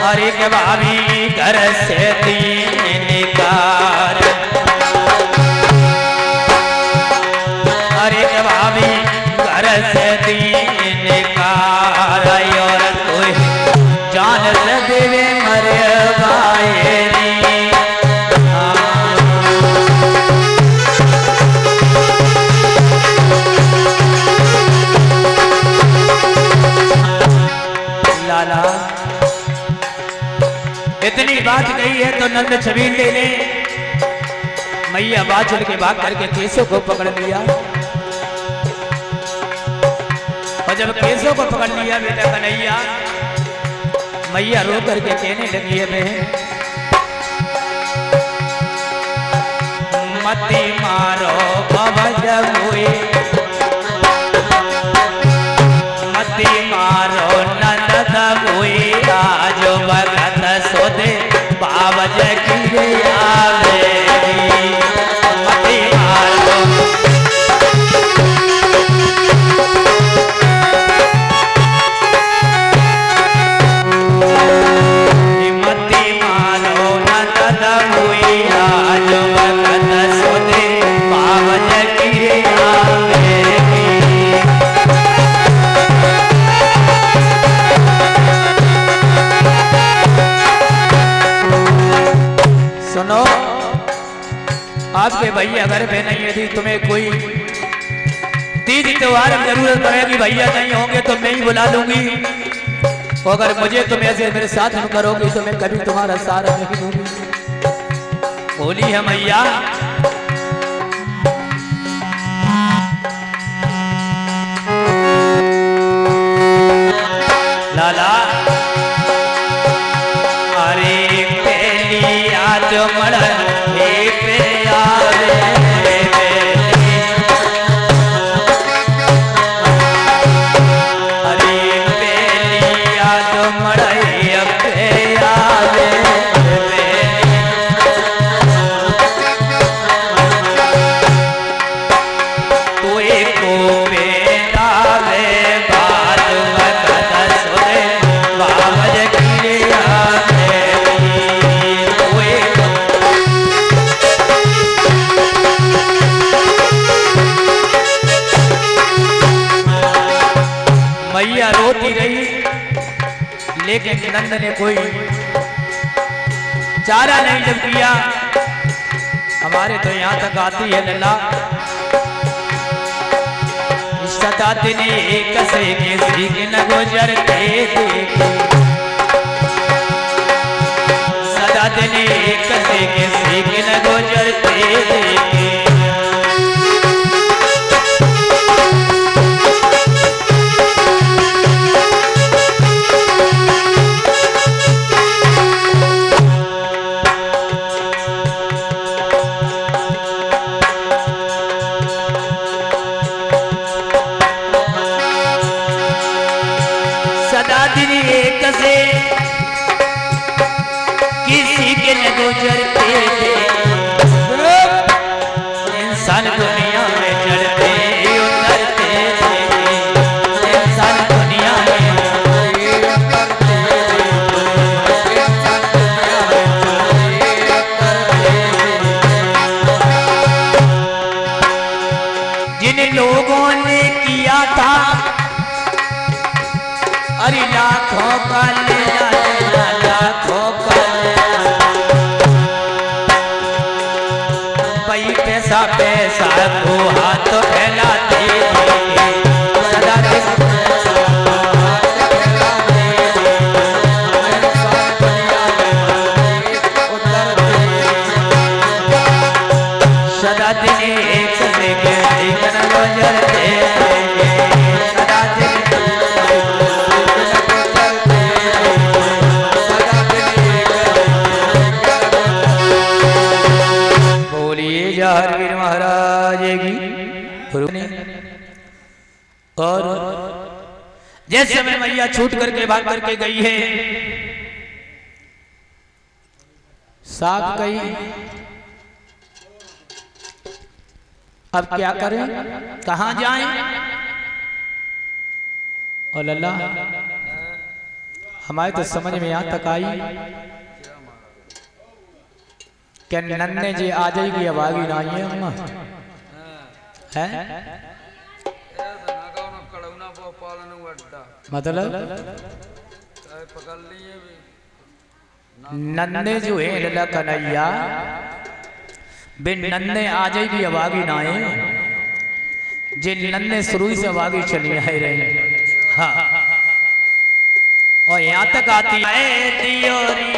[SPEAKER 2] अरे के भाभी घर से तीन निकार, अरे के भाभी घर से तीन निकार और कोई जान से देवे मरे बायरी। लाला इतनी बात कही है तो नंद छबील ने मैया बाचल के भाग करके केसों को पकड़ लिया और जब केसों को पकड़ लिया बेटा कन्हैया मैया रो करके कहने लगी है बहन मती मारो बबज हुए मती मारो नंद हुई आज भगत सोदे बाबज की आवेगी मती मारो मती मारो नंद हुई आज भगत सोदे बाबज की आवेगी। सुनो आपके भैया घर पे नहीं है, यदि तुम्हें कोई तीज त्योहार में जरूरत पड़ेगी भैया नहीं होंगे तो मैं ही बुला लूंगी। अगर मुझे तुम ऐसे मेरे साथ में करोगी तो मैं कभी तुम्हारा सहारा नहीं दूंगी। बोली है मैया लाला अरे पहली आज मड़ पे आवे अरे पहली आज मड़ पे आवे तो एक बेटावे बात भगत सोरे बाबज की आवे तो एक मैया रोती रही लेकिन नंद ने कोई चारा नहीं जब किया। हमारे तो यहाँ तक आती है लला सदा दिन एक से किसी के न गुजरते देखे सदा दिन एक से किसी के न गुजरते देखे सदा दिन एक से किसी के न गुजरते थे इंसान दुनिया में चढ़ते उतरते थे इंसान दुनिया में जिन लोगों ने किया था अरे लाखों का लेना लाखों का भाई पैसा पैसा को हाथ फैलाते सदा सदा दिन एक से एक न गुजरते सदा दिन बोलिए जाहरवीर महाराज की। और जिस समय मैया छूट करके भाग करके गई है, साफ गई, अब क्या करें, कहां जाएं? और लल्ला हमारे तो समझ में यहाँ तक आई क्या नन्ने जी आ जाएगी, अब आगी ना आई है अम्मा है मतलब नन्ने जो है लल्ला कन्हैया बिन नन्ने आ जाएगी, अब आगे ना आए, जिन नन्ने शुरू से अब आगे चली आए रहे। हाँ और यहाँ तक आती है दियोरी,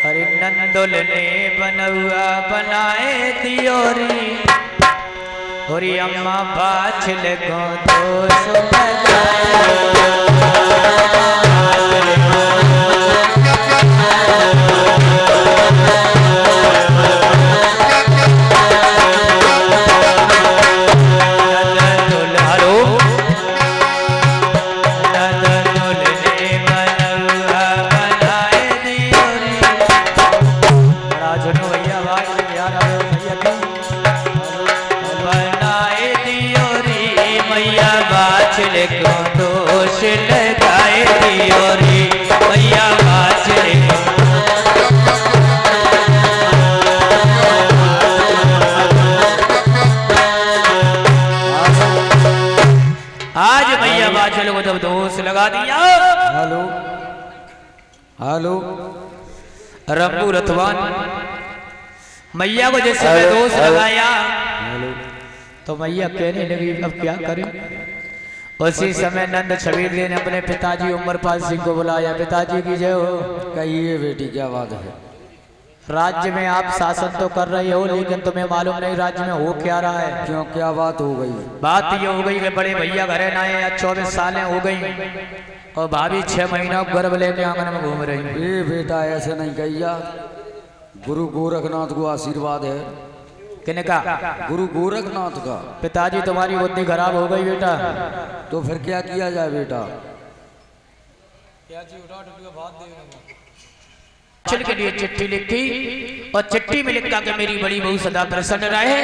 [SPEAKER 2] अरे नंदोल ने बनवा बनाए दियोरी, और अम्मा बाछल को तो जब दोष लगा दिया।
[SPEAKER 1] हेलो हेलो
[SPEAKER 2] रब्बू रथवान मैया को जिस समय दोष लगाया तो मैया कहने लगी अब क्या करें। उसी समय नंद छबीर ने अपने पिताजी उमरपाल सिंह को बुलाया, पिताजी की जय हो।
[SPEAKER 1] कहिए बेटी क्या बात है।
[SPEAKER 2] राज्य में आप शासन तो कर रहे हो, लेकिन तुम्हें मालूम नहीं राज्य में हो क्या रहा है।
[SPEAKER 1] क्यों क्या बात हो गई।
[SPEAKER 2] बात ये हो गई कि बड़े भैया घरे ना आए, 24 सालें हो गई और भाभी 6 महीना गर्भ लेके आंगन में घूम रही।
[SPEAKER 1] ये बेटा ऐसे नहीं कहिया, गुरु गोरखनाथ को आशीर्वाद है।
[SPEAKER 2] किने का?
[SPEAKER 1] गुरु गोरखनाथ का।
[SPEAKER 2] पिताजी तुम्हारी बुद्धि खराब हो गई बेटा।
[SPEAKER 1] तो फिर क्या किया जाए बेटा।
[SPEAKER 2] चल के लिए चिट्ठी लिखी और चिट्ठी में लिखा कि मेरी बड़ी बहू सदा प्रसन्न रहे,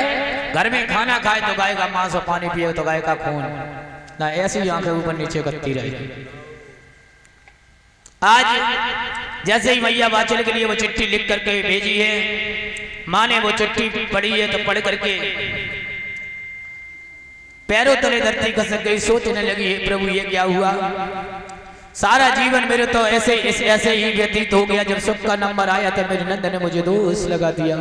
[SPEAKER 2] घर में खाना खाए तो गाय का मांस और पानी पिए तो गाय का खून, ना ऐसी आंखें ऊपर नीचे करती रहे। आज जैसे ही मैया बाचल के लिए वो चिट्ठी लिख करके भेजी है, माँ ने वो चिट्ठी पढ़ी है तो पढ़ करके पैरों तले धरती खसक गई, सोचने लगी है प्रभु ये क्या हुआ। सारा जीवन मेरे तो ऐसे ही व्यतीत हो गया। जब सुख का नंबर आया तो मेरे नंद ने मुझे दोष लगा दिया।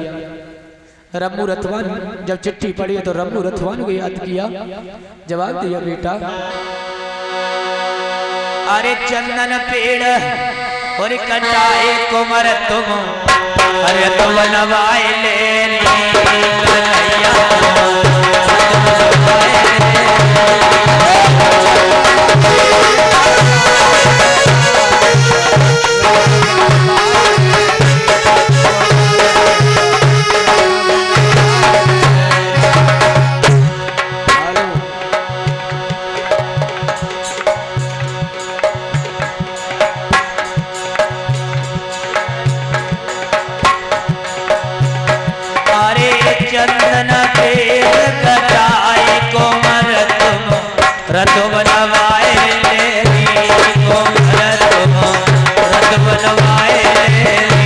[SPEAKER 2] रम्मू रथवान जब चिट्ठी पढ़ी तो रम्मू रथवान को याद किया, जवाब दिया बेटा अरे चंदन पेड़ और कटाए कुमर तुम, अरे तो बनवाए ले चंदन पेड़ कटाए कोमर तुम, रथ बनवाए लेरी कोमर तुम, रथ बनवाए लेरी।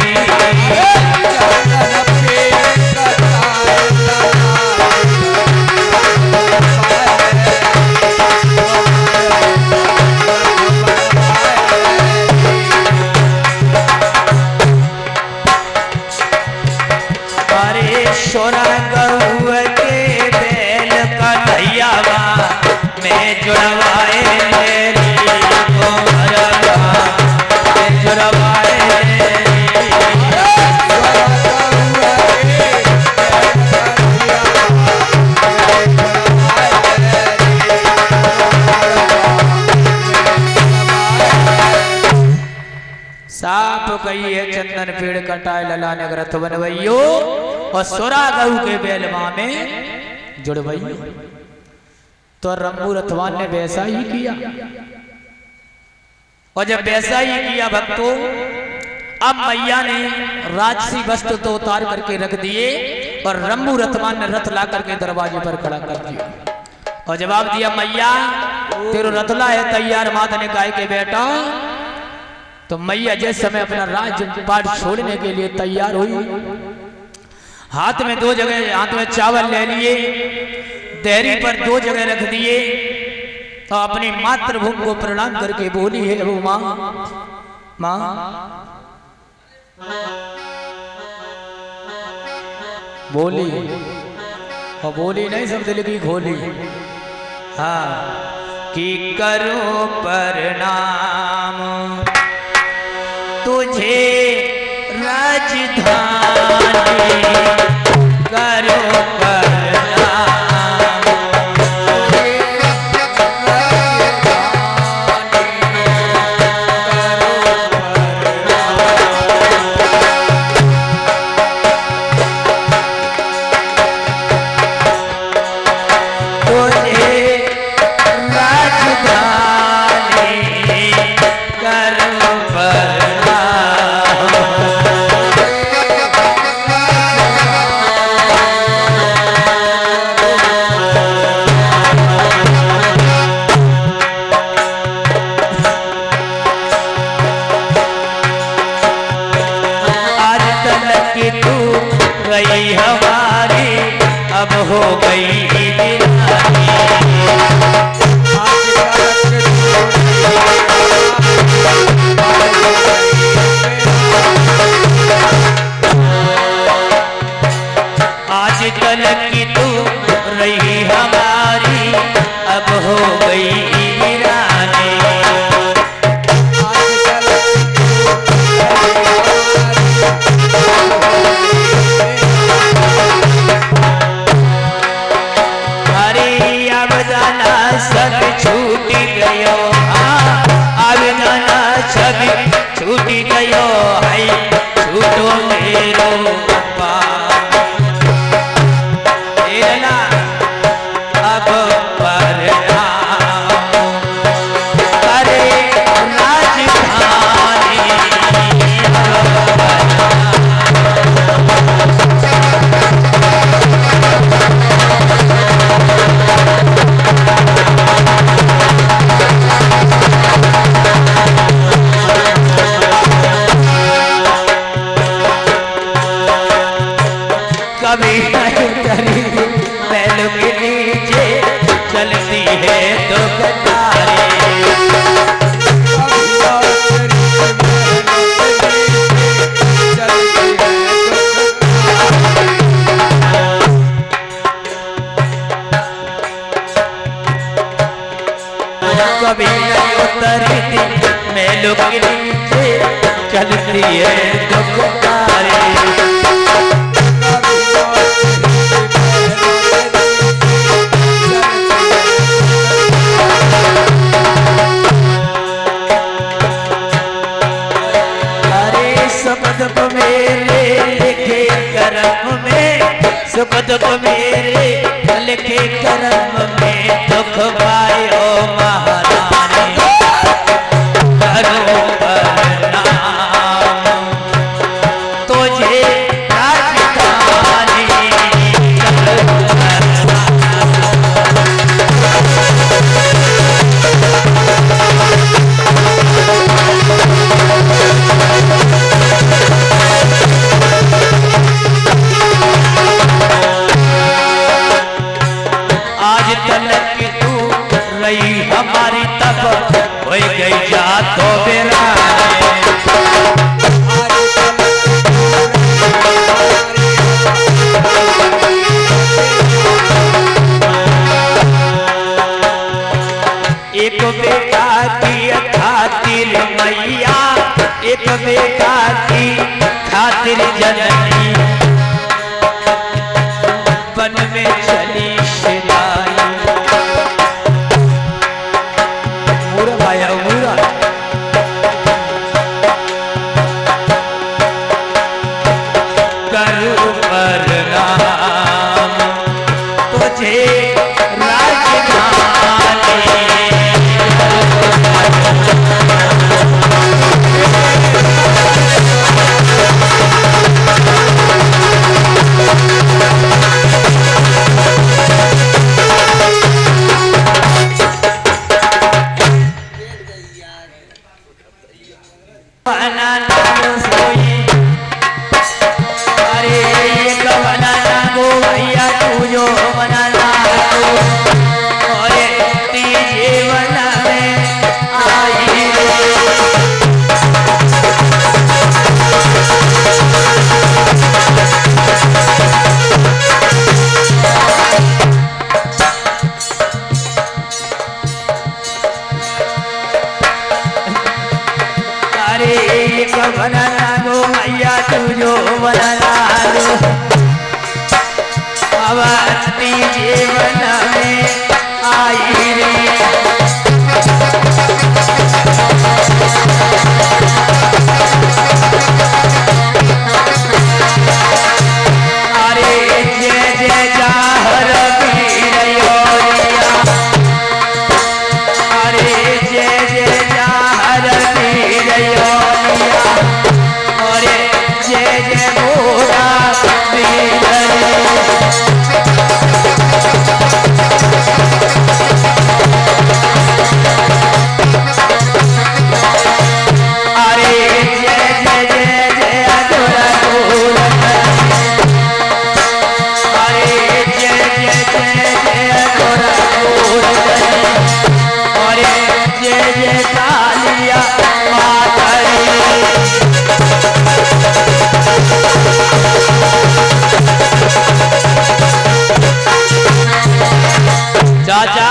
[SPEAKER 2] सोना गहुआ के बैल का ढैयावा मैं जुड़वाए लेरी कोमरवा मैं जुड़वाए लेरी। चंदन पेड़ कटाए लला ने ग्रथ बनवैयो और सोरा गऊ के बेलवा में जुड़वैयो। तो रंबू रथवान ने वैसा ही किया। और जब वैसा ही किया भक्तों, अब मैया ने राजसी वस्त्र तो उतार करके रख दिए और रंबू रथवान ने रथ ला करके दरवाजे पर खड़ा कर दिया और जवाब दिया, मैया तेरो रथला है तैयार। माता ने कहा के बेटा, तो मैया जिस समय अपना राजपाट छोड़ने के लिए तैयार हुई, हाथ में दो जगह हाथ में चावल ले लिए, देहरी पर दो जगह रख दिए तो अपनी मातृभूमि को प्रणाम करके बोली है, वो माँ माँ बोली और बोली नहीं शब्द लिखी खोली। हाँ कि करो प्रणाम तुझे राजधानी, करो गई हमारी अब हो गई आज कल की तू रही हमारी अब हो गई सब छूटी गयो। हाँ अब जाना सब छूटी गयो है, छूटो मेरो तेरा अब अरे राजधानी कभी नहीं महल के नीचे चलती है तो कतारे, कभी नहीं उतरती महल के नीचे चलती है तो कतारे। सुपद को मेरे लिखे करम में दुख पायो महारानी, करो प्रणाम तुझे राजधानी, आज तुझे राजधानी बना नाम सोई अरे एक बना गो भैया तू जो बना और तीजे बना में आई अरे एक बना गो भैया तू जो बना अब तीजे बना में आई रे अरे जय जय जाहर वीरयोरिया अरे जय जय जाहर वीरयोरिया अरे जय जय मोरा वीरयोरिया अरे जय जय जय जय अधुरा गोरा अरे जय जय जय जय अधुरा गोरा अरे जय जय कालिया मातरी चाचा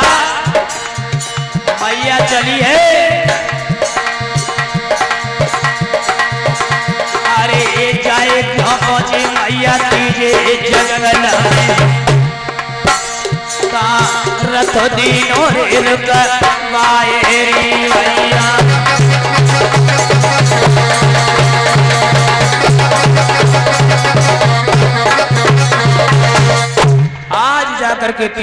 [SPEAKER 2] मैया चली है अरे जाए क्यों पहुंची मैया तीजे जंगल में का रथ दीनों रेल करवाएरी भैया आज जाकर के